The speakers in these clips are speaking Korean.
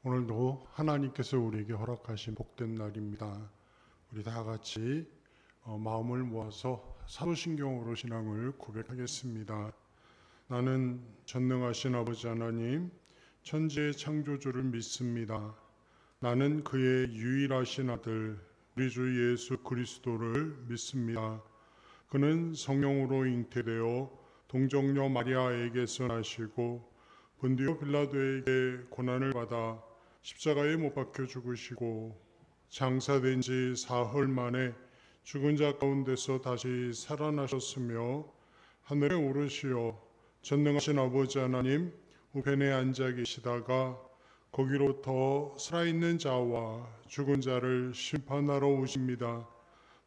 오늘도 하나님께서 우리에게 허락하신 복된 날입니다. 우리 다 같이 마음을 모아서 사도신경으로 신앙을 고백하겠습니다. 나는 전능하신 아버지 하나님, 천지의 창조주를 믿습니다. 나는 그의 유일하신 아들, 우리 주 예수 그리스도를 믿습니다. 그는 성령으로 잉태되어 동정녀 마리아에게서 나시고 본디오 빌라도에게 고난을 받아 십자가에 못 박혀 죽으시고 장사된 지 사흘 만에 죽은 자 가운데서 다시 살아나셨으며 하늘에 오르시어 전능하신 아버지 하나님 우편에 앉아 계시다가 거기로부터 살아있는 자와 죽은 자를 심판하러 오십니다.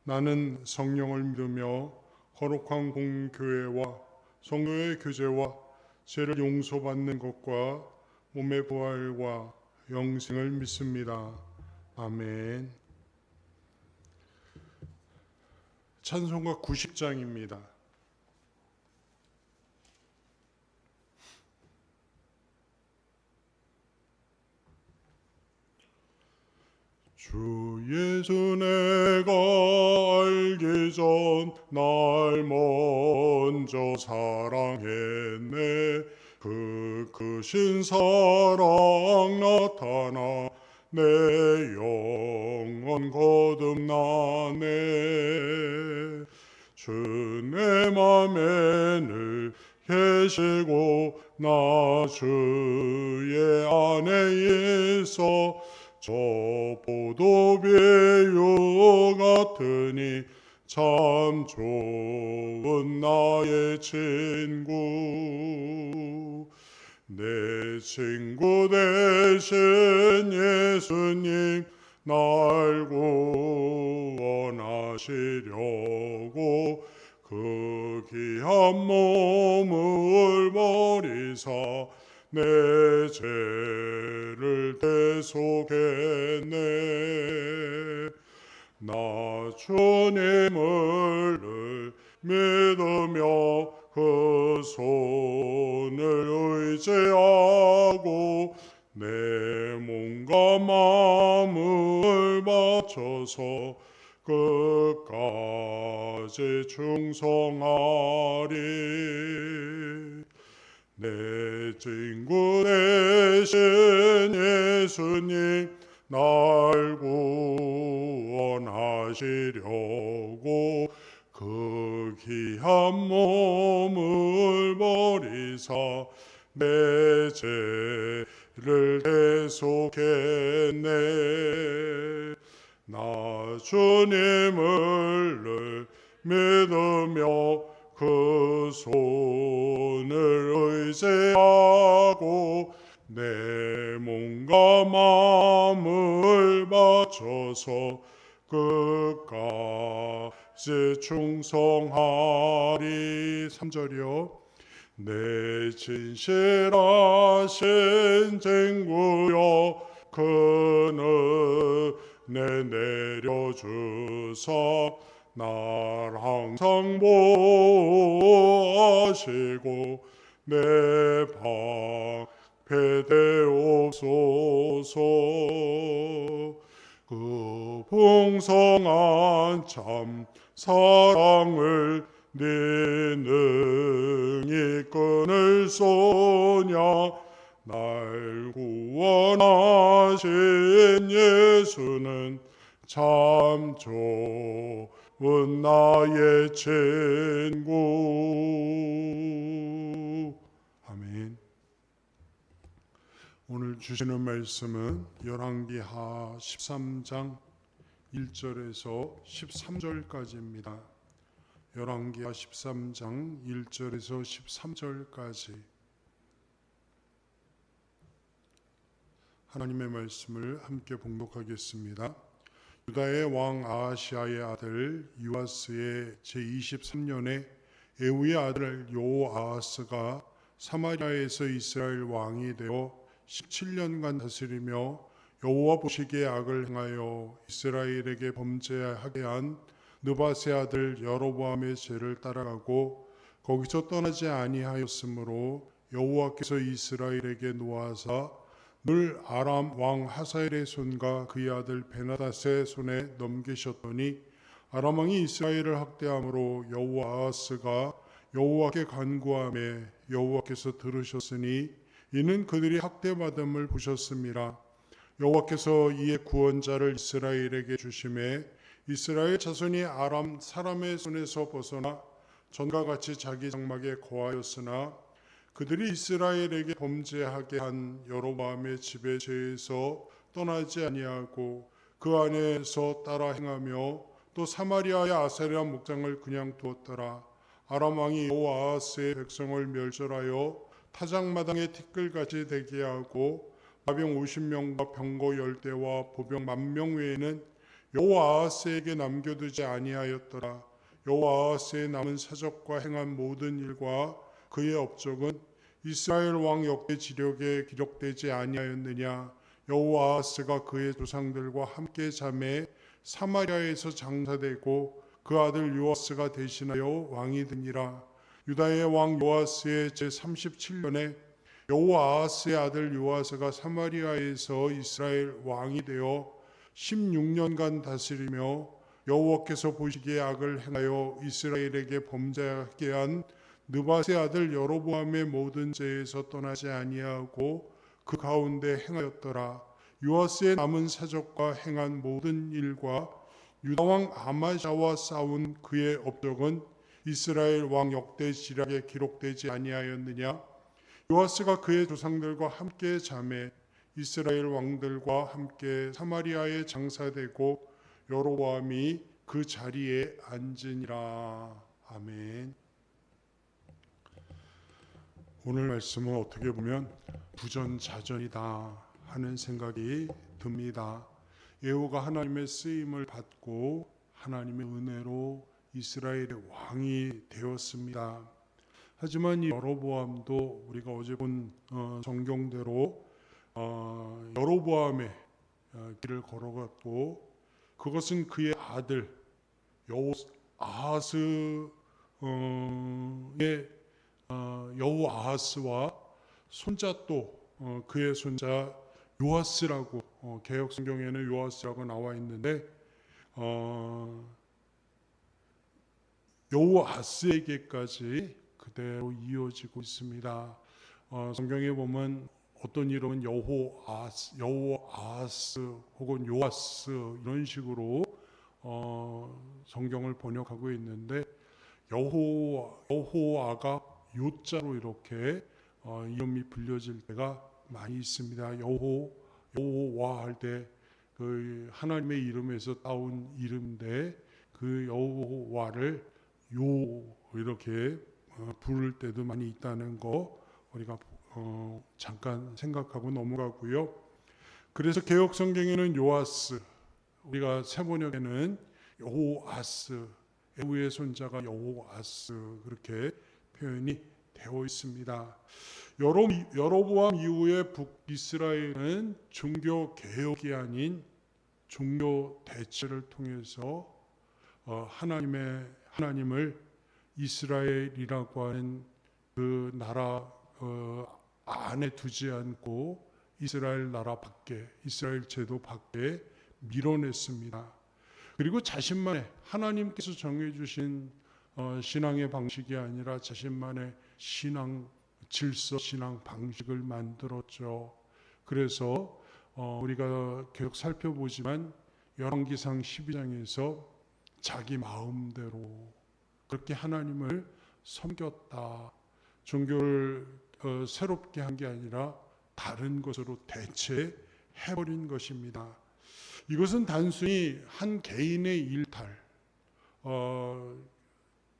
나는 성령을 믿으며 거룩한 공교회와 성도의 교제와 죄를 용서받는 것과 몸의 부활과 영생을 믿습니다. 아멘. 찬송가 90장입니다. 주 예수 내가 알기 전 날 먼저 사랑했네. 그 크신 사랑 나타나 내 영혼 거듭나네. 주 내 맘에 늘 계시고 나 주의 안에 있어 저 포도비유 같으니 참 좋은 나의 친구. 내 친구 되신 예수님 날 구원하시려고 그 귀한 몸을 버리사 내 죄를 대속했네. 나 주님을 늘 믿으며 그 손을 의지하고 내 몸과 마음을 바쳐서 끝까지 충성하리. 내 친구 되신 예수님 날 구원하시려고 그 귀한 몸을 버리사 내 죄를 대속했네. 나 주님을 늘 믿으며 그 손을 의지하고 내 몸과 마음을 바쳐서 끝까지 충성하리. 3절이요. 내 진실하신 친구여 그는 내 내려주사 날 항상 보호하시고 내 방패 되옵소서. 그 풍성한 참 사랑을 네 능히 끊을 소냐. 날 구원하신 예수는 참 좋은 나의 친구. 아멘. 오늘 주시는 말씀은 열왕기하 13장 1절에서 13절까지입니다. 열왕기하 13장 1절에서 13절까지 하나님의 말씀을 함께 봉독하겠습니다. 유다의 왕 아하시아의 아들 요아스의 제23년에 에우의 아들 요아하스가 사마리아에서 이스라엘 왕이 되어 17년간 다스리며 여호와 보시기에 악을 행하여 이스라엘에게 범죄하게 한 느밧의 아들 여로보암의 죄를 따라가고 거기서 떠나지 아니하였으므로 여호와께서 이스라엘에게 노하사 늘 아람 왕 하사엘의 손과 그의 아들 베나닷의 손에 넘기셨더니 아람 왕이 이스라엘을 학대함으로 여호와 아하스가 여호와께 간구하매 여호와께서 들으셨으니 이는 그들이 학대받음을 보셨습니다. 여호와께서 이에 구원자를 이스라엘에게 주심에 이스라엘 자손이 아람 사람의 손에서 벗어나 전과 같이 자기 장막에 거하였으나 그들이 이스라엘에게 범죄하게 한 여로보암의 집의 죄에서 떠나지 아니하고 그 안에서 따라 행하며 또 사마리아의 아세라 목장을 그냥 두었더라. 아람 왕이 여호와 아하스의 백성을 멸절하여 타작마당에 티끌같이 되게 하고 마병 50명과 병거 10대와 보병 10,000명 외에는 여호와 아하스에게 남겨두지 아니하였더라. 여호와 아하스의 남은 사적과 행한 모든 일과 그의 업적은 이스라엘 왕 역대 지력에 기록되지 아니하였느냐. 여호와 아하스가 그의 조상들과 함께 잠에 사마리아에서 장사되고 그 아들 요아스가 대신하여 왕이 되니라. 유다의 왕 요아스의 제37년에 여호와 아하스의 아들 요아스가 사마리아에서 이스라엘 왕이 되어 16년간 다스리며 여호와께서 보시기에 악을 행하여 이스라엘에게 범죄하게 한 느밧의 아들 여로보암의 모든 죄에서 떠나지 아니하고 그 가운데 행하였더라. 요아스의 남은 사적과 행한 모든 일과 유다 왕 아마샤와 싸운 그의 업적은 이스라엘 왕 역대 지략에 기록되지 아니하였느냐. 요아스가 그의 조상들과 함께 잠에 이스라엘 왕들과 함께 사마리아에 장사되고 여로보암이 그 자리에 앉으니라. 아멘. 오늘 말씀은 어떻게 보면 부전자전이다 하는 생각이 듭니다. 예후가 하나님의 쓰임을 받고 하나님의 은혜로 이스라엘의 왕이 되었습니다. 하지만 이 여로보암도 우리가 어제 본 정경대로 여로보암의 길을 걸어갔고 그것은 그의 아들 여호아하스의 여호아하스와 손자 또 그의 손자 요아스라고 개역 성경에는 요아스라고 나와 있는데 여호아스에게까지 그대로 이어지고 있습니다. 성경에 보면 어떤 이름은 여호아스 혹은 요아스 이런 식으로 성경을 번역하고 있는데 여호아가 요자로 이렇게 이름이 불려질 때가 많이 있습니다. 여호와 할 때 그 하나님의 이름에서 따온 이름인데 그 여호와를 요 이렇게 부를 때도 많이 있다는 거 우리가 잠깐 생각하고 넘어가고요. 그래서 개역 성경에는 요아스, 우리가 세번역에는 여호아스, 에후의 손자가 여호아스 그렇게 표현이 되어 있습니다. 여로보암 이후에 북이스라엘은 종교 개혁이 아닌 종교 대체를 통해서 하나님을 이스라엘이라고 하는 그 나라 안에 두지 않고 이스라엘 나라 밖에, 이스라엘 제도 밖에 밀어냈습니다. 그리고 자신만의 하나님께서 정해주신 신앙의 방식이 아니라 자신만의 신앙 질서, 신앙 방식을 만들었죠. 그래서 우리가 계속 살펴보지만 열왕기상 12장에서 자기 마음대로 그렇게 하나님을 섬겼다. 종교를 새롭게 한 게 아니라 다른 것으로 대체해버린 것입니다. 이것은 단순히 한 개인의 일탈,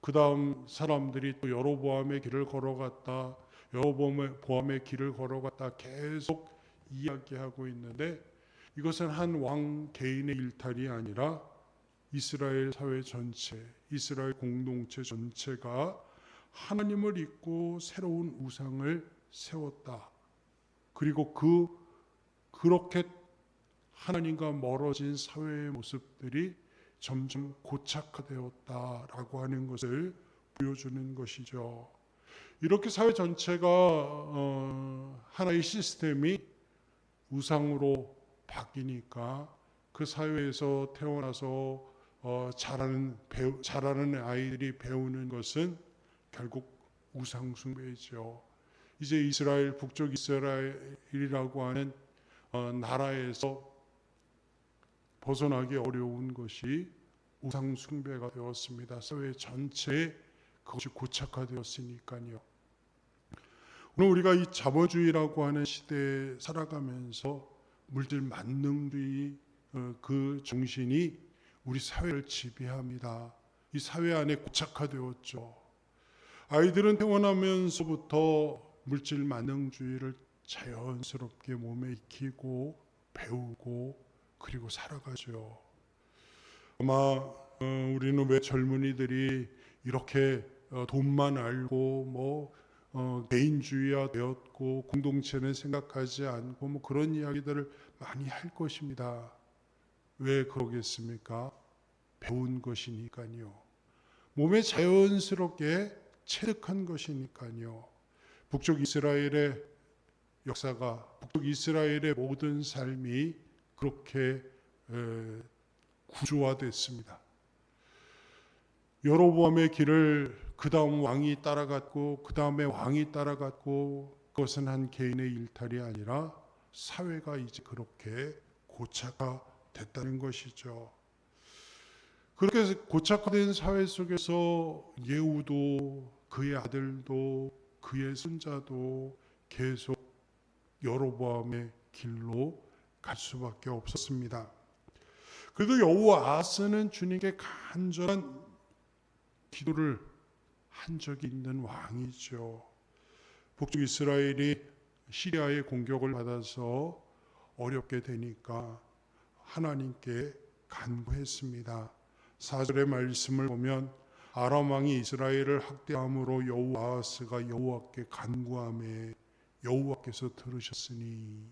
그 다음 사람들이 또 여로보암의 길을 걸어갔다, 여로보암의 길을 걸어갔다 계속 이야기하고 있는데 이것은 한 왕 개인의 일탈이 아니라 이스라엘 사회 전체, 이스라엘 공동체 전체가 하나님을 잊고 새로운 우상을 세웠다. 그리고 그렇게 하나님과 멀어진 사회의 모습들이 점점 고착화되었다라고 하는 것을 보여주는 것이죠. 이렇게 사회 전체가 하나의 시스템이 우상으로 바뀌니까 그 사회에서 태어나서 자라는 아이들이 배우는 것은 결국 우상 숭배이죠. 이제 이스라엘, 북쪽 이스라엘이라고 하는 나라에서 벗어나기 어려운 것이 우상 숭배가 되었습니다. 사회 전체에 그것이 고착화되었으니까요. 오늘 우리가 이 자본주의라고 하는 시대에 살아가면서 물질 만능주의 그 정신이 우리 사회를 지배합니다. 이 사회 안에 고착화되었죠. 아이들은 태어나면서부터 물질 만능주의를 자연스럽게 몸에 익히고 배우고 그리고 살아가죠. 아마 우리는 왜 젊은이들이 이렇게 돈만 알고 개인주의화 되었고 공동체는 생각하지 않고 그런 이야기들을 많이 할 것입니다. 왜 그러겠습니까? 배운 것이니까요. 몸에 자연스럽게 체득한 것이니까요. 북쪽 이스라엘의 역사가, 북쪽 이스라엘의 모든 삶이 그렇게 구조화됐습니다. 여로보암의 길을 그 다음 왕이 따라갔고 그 다음에 왕이 따라갔고 그것은 한 개인의 일탈이 아니라 사회가 이제 그렇게 고착화됐다는 것이죠. 그렇게 고착화된 사회 속에서 예후도 그의 아들도 그의 손자도 계속 여로보암의 길로 갈 수밖에 없었습니다. 그래도 여호아스는 주님께 간절한 기도를 한 적이 있는 왕이죠. 북쪽 이스라엘이 시리아의 공격을 받아서 어렵게 되니까 하나님께 간구했습니다. 4절의 말씀을 보면 아람 왕이 이스라엘을 학대함으로 여호아스가 여호와께 간구하매 여호와께서 들으셨으니,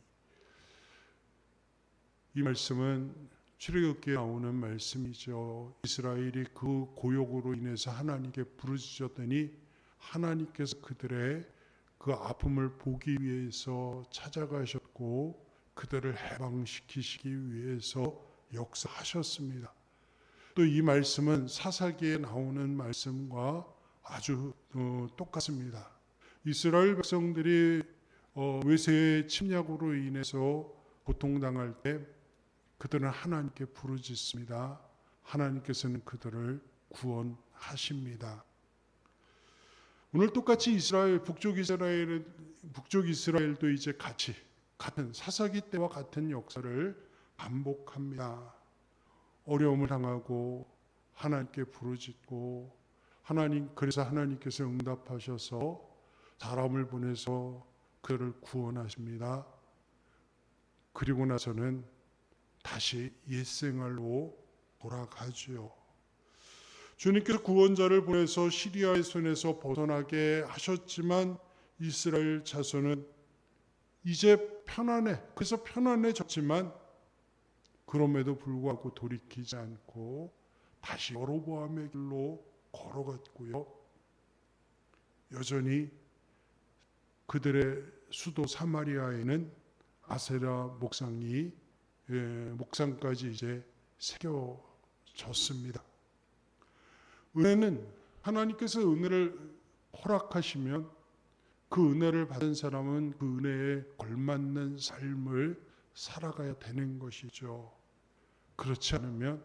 이 말씀은 출애굽기에 나오는 말씀이죠. 이스라엘이 그 고욕으로 인해서 하나님께 부르짖었더니 하나님께서 그들의 그 아픔을 보기 위해서 찾아가셨고 그들을 해방시키시기 위해서 역사하셨습니다. 또 이 말씀은 사사기에 나오는 말씀과 아주 똑같습니다. 이스라엘 백성들이 외세의 침략으로 인해서 고통당할 때 그들은 하나님께 부르짖습니다. 하나님께서는 그들을 구원하십니다. 오늘 똑같이 북쪽 이스라엘도 이제 같은 사사기 때와 같은 역사를 반복합니다. 어려움을 당하고 하나님께 부르짖고 그래서 하나님께서 응답하셔서 사람을 보내서 그를 구원하십니다. 그리고 나서는 다시 옛생활로 돌아가지요. 주님께서 구원자를 보내서 시리아의 손에서 벗어나게 하셨지만 이스라엘 자손은 이제 그래서 편안해졌지만 그럼에도 불구하고 돌이키지 않고 다시 여로보암의 길로 걸어갔고요. 여전히 그들의 수도 사마리아에는 아세라 목상까지 이제 새겨졌습니다. 은혜는 하나님께서 은혜를 허락하시면 그 은혜를 받은 사람은 그 은혜에 걸맞는 삶을 살아가야 되는 것이죠. 그렇지 않으면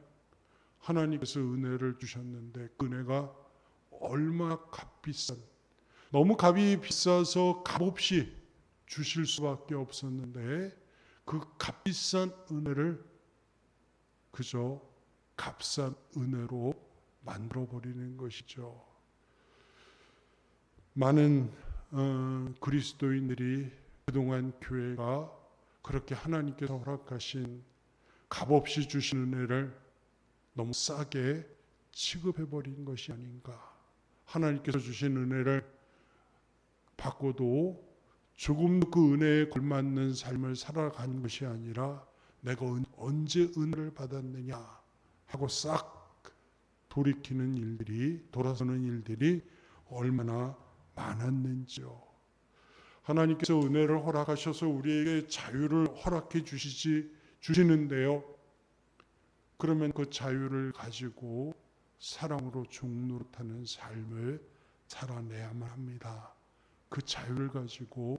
하나님께서 은혜를 주셨는데 그 은혜가 얼마나 너무 값이 비싸서 값없이 주실 수밖에 없었는데 그 값비싼 은혜를 그저 값싼 은혜로 만들어버리는 것이죠. 많은 그리스도인들이 그동안 교회가 그렇게 하나님께서 허락하신 값없이 주신 은혜를 너무 싸게 취급해버린 것이 아닌가. 하나님께서 주신 은혜를 받고도 조금도 그 은혜에 걸맞는 삶을 살아가는 것이 아니라 내가 언제 은혜를 받았느냐 하고 싹 돌아서는 일들이 얼마나 많았는지요. 하나님께서 은혜를 허락하셔서 우리에게 자유를 허락해 주시는데요. 그러면 그 자유를 가지고 사랑으로 죽노릇하는 삶을 살아내야만 합니다. 그 자유를 가지고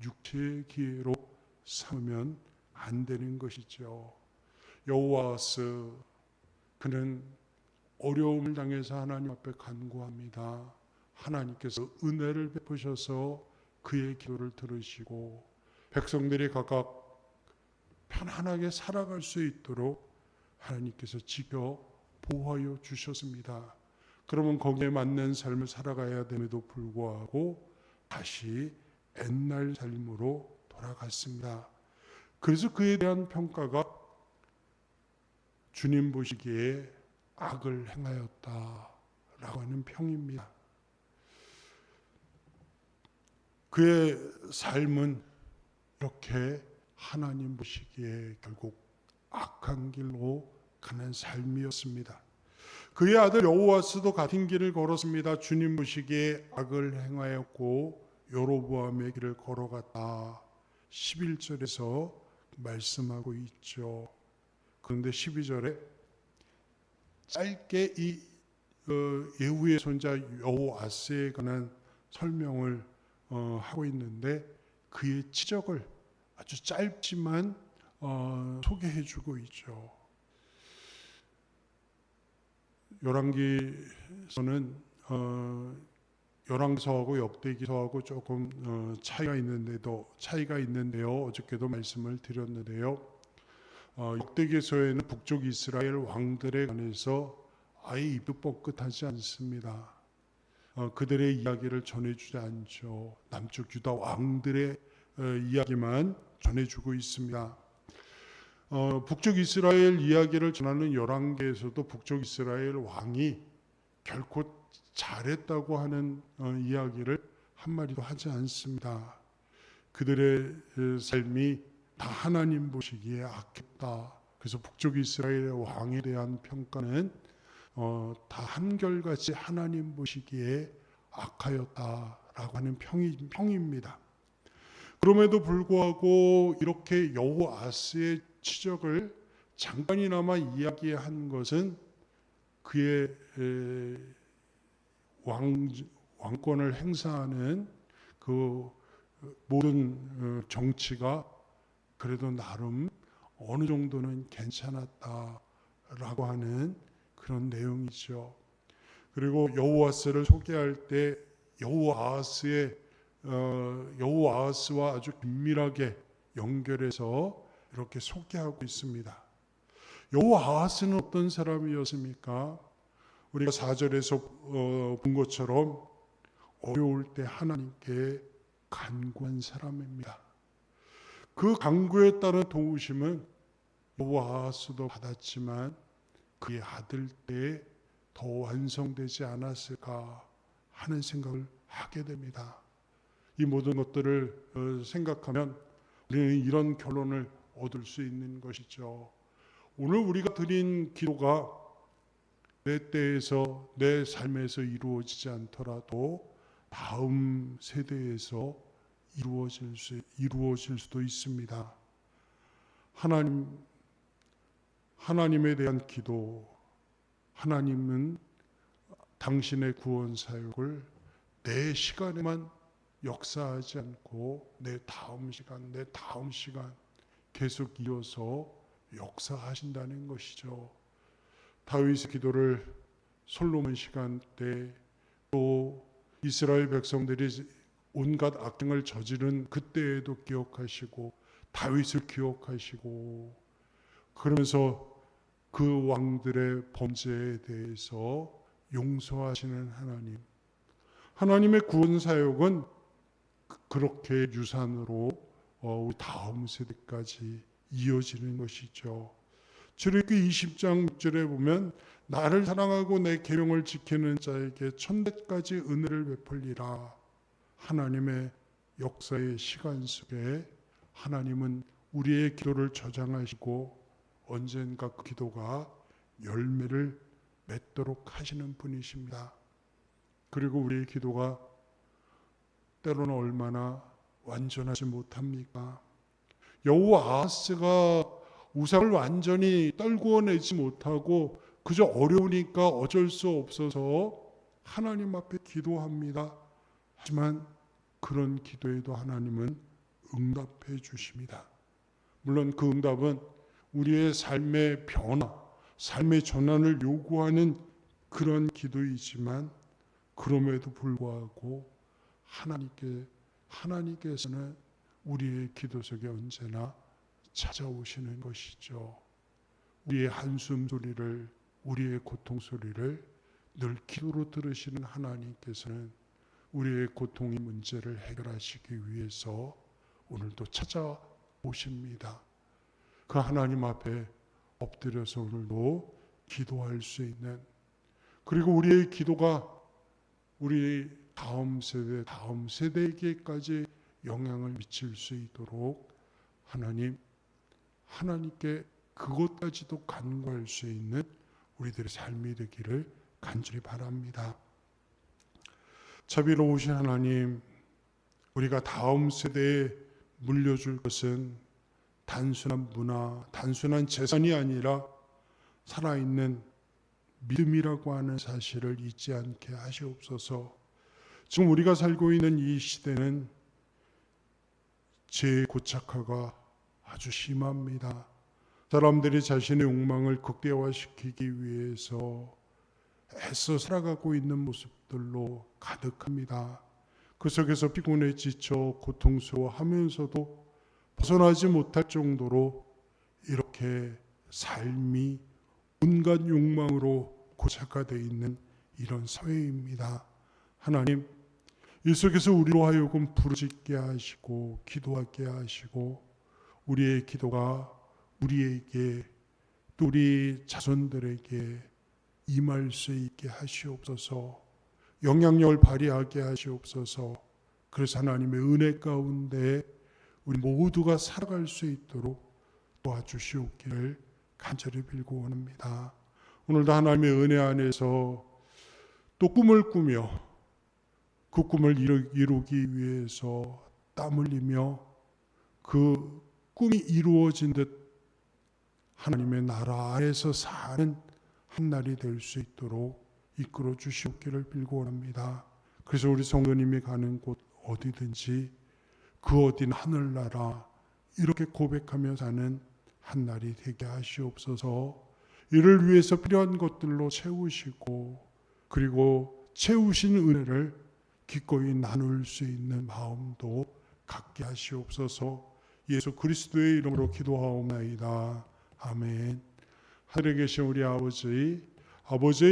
육체의 기회로 삼으면 안 되는 것이죠. 여호와스 그는 어려움을 당해서 하나님 앞에 간구합니다. 하나님께서 은혜를 베푸셔서 그의 기도를 들으시고 백성들이 각각 편안하게 살아갈 수 있도록 하나님께서 지켜 보호하여 주셨습니다. 그러면 거기에 맞는 삶을 살아가야 됨에도 불구하고 다시 옛날 삶으로 돌아갔습니다. 그래서 그에 대한 평가가 주님 보시기에 악을 행하였다라고 하는 평입니다. 그의 삶은 이렇게 하나님 보시기에 결국 악한 길로 가는 삶이었습니다. 그의 아들 여호와스도 같은 길을 걸었습니다. 주님 보시기에 악을 행하였고 여로보암의 길을 걸어갔다. 11절에서 말씀하고 있죠. 그런데 12절에 짧게 이 예후의 손자 여호아스에 관한 설명을 하고 있는데 그의 치적을 아주 짧지만 소개해주고 있죠. 열왕기서는 열왕서하고 역대기서하고 조금 차이가 있는데요. 어저께도 말씀을 드렸는데요. 역대기서에는 북쪽 이스라엘 왕들에 관해서 아예 입도 뻥끗하지 않습니다. 그들의 이야기를 전해주지 않죠. 남쪽 유다 왕들의 이야기만 전해주고 있습니다. 북쪽 이스라엘 이야기를 전하는 열왕기에서도 북쪽 이스라엘 왕이 결코 잘했다고 하는 이야기를 한마디도 하지 않습니다. 그들의 삶이 다 하나님 보시기에 악했다. 그래서 북쪽 이스라엘의 왕에 대한 평가는 다 한결같이 하나님 보시기에 악하였다라고 하는 평입니다. 그럼에도 불구하고 이렇게 여호아스의 치적을 잠깐이나마 이야기한 것은 그의 왕권을 행사하는 그 모든 정치가 그래도 나름 어느 정도는 괜찮았다라고 하는 그런 내용이죠. 그리고 여호아스를 소개할 때 여호아스와 아주 긴밀하게 연결해서 이렇게 소개하고 있습니다. 여호아스는 어떤 사람이었습니까? 우리가 4절에서 본 것처럼 어려울 때 하나님께 간구한 사람입니다. 그 간구에 따른 도우심은 여호아스도 받았지만 그의 아들 때에 더 완성되지 않았을까 하는 생각을 하게 됩니다. 이 모든 것들을 생각하면 우리는 이런 결론을 얻을 수 있는 것이죠. 오늘 우리가 드린 기도가 내 때에서 내 삶에서 이루어지지 않더라도 다음 세대에서 이루어질 수도 있습니다. 하나님에 대한 기도, 하나님은 당신의 구원 사역을 내 시간에만 역사하지 않고 내 다음 시간 계속 이어서 역사하신다는 것이죠. 다윗의 기도를 솔로몬 시간 때 또 이스라엘 백성들이 온갖 악행을 저지른 그때에도 기억하시고 다윗을 기억하시고 그러면서 그 왕들의 범죄에 대해서 용서하시는 하나님의 구원 사역은 그렇게 유산으로 우리 다음 세대까지 이어지는 것이죠. 출애굽기 20장 6절에 보면 나를 사랑하고 내 계명을 지키는 자에게 천대까지 은혜를 베풀리라. 하나님의 역사의 시간 속에 하나님은 우리의 기도를 저장하시고 언젠가 그 기도가 열매를 맺도록 하시는 분이십니다. 그리고 우리의 기도가 때로는 얼마나 완전하지 못합니까? 여호와 아하스가 우상을 완전히 떨구어내지 못하고 그저 어려우니까 어쩔 수 없어서 하나님 앞에 기도합니다. 하지만 그런 기도에도 하나님은 응답해 주십니다. 물론 그 응답은 우리의 삶의 변화, 삶의 전환을 요구하는 그런 기도이지만 그럼에도 불구하고 하나님께서는 우리의 기도 속에 언제나 찾아오시는 것이죠. 우리의 한숨 소리를, 우리의 고통 소리를 늘 기도로 들으시는 하나님께서는 우리의 고통의 문제를 해결하시기 위해서 오늘도 찾아오십니다. 그 하나님 앞에 엎드려서 오늘도 기도할 수 있는, 그리고 우리의 기도가 우리 다음 세대에게까지 영향을 미칠 수 있도록 하나님께 그것까지도 간구할 수 있는 우리들의 삶이 되기를 간절히 바랍니다. 자비로우신 하나님, 우리가 다음 세대에 물려줄 것은 단순한 문화, 단순한 재산이 아니라 살아있는 믿음이라고 하는 사실을 잊지 않게 하시옵소서. 지금 우리가 살고 있는 이 시대는 죄의 고착화가 아주 심합니다. 사람들이 자신의 욕망을 극대화시키기 위해서 애써 살아가고 있는 모습들로 가득합니다. 그 속에서 피곤해 지쳐 고통스러워하면서도 벗어나지 못할 정도로 이렇게 삶이 온갖 욕망으로 고착화되어 있는 이런 사회입니다. 하나님, 이 속에서 우리로 하여금 부르짖게 하시고 기도하게 하시고 우리의 기도가 우리에게 또 우리 자손들에게 임할 수 있게 하시옵소서. 영향력을 발휘하게 하시옵소서. 그래서 하나님의 은혜 가운데 우리 모두가 살아갈 수 있도록 도와주시옵기를 간절히 빌고 원합니다. 오늘도 하나님의 은혜 안에서 또 꿈을 꾸며 그 꿈을 이루기 위해서 땀 흘리며 그 꿈이 이루어진 듯 하나님의 나라 안에서 사는 한 날이 될 수 있도록 이끌어 주시옵기를 빌고 원합니다. 그래서 우리 성도님이 가는 곳 어디든지 그 어딘 하늘나라 이렇게 고백하며 사는 한 날이 되게 하시옵소서. 이를 위해서 필요한 것들로 채우시고 그리고 채우신 은혜를 기꺼이 나눌 수 있는 마음도 갖게 하시옵소서. 예수 그리스도의 이름으로 기도하옵나이다. 아멘. 하늘에 계신 우리 아버지의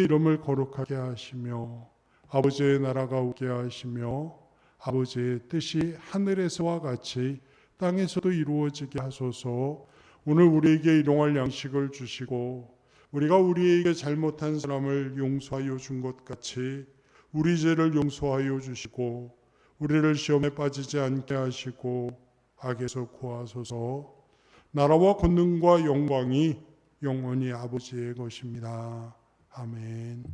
이름을 거룩하게 하시며 아버지의 나라가 오게 하시며 아버지의 뜻이 하늘에서와 같이 땅에서도 이루어지게 하소서. 오늘 우리에게 일용할 양식을 주시고 우리가 우리에게 잘못한 사람을 용서하여 준 것 같이 우리 죄를 용서하여 주시고 우리를 시험에 빠지지 않게 하시고 악에서 구하소서. 나라와 권능과 영광이 영원히 아버지의 것입니다. 아멘.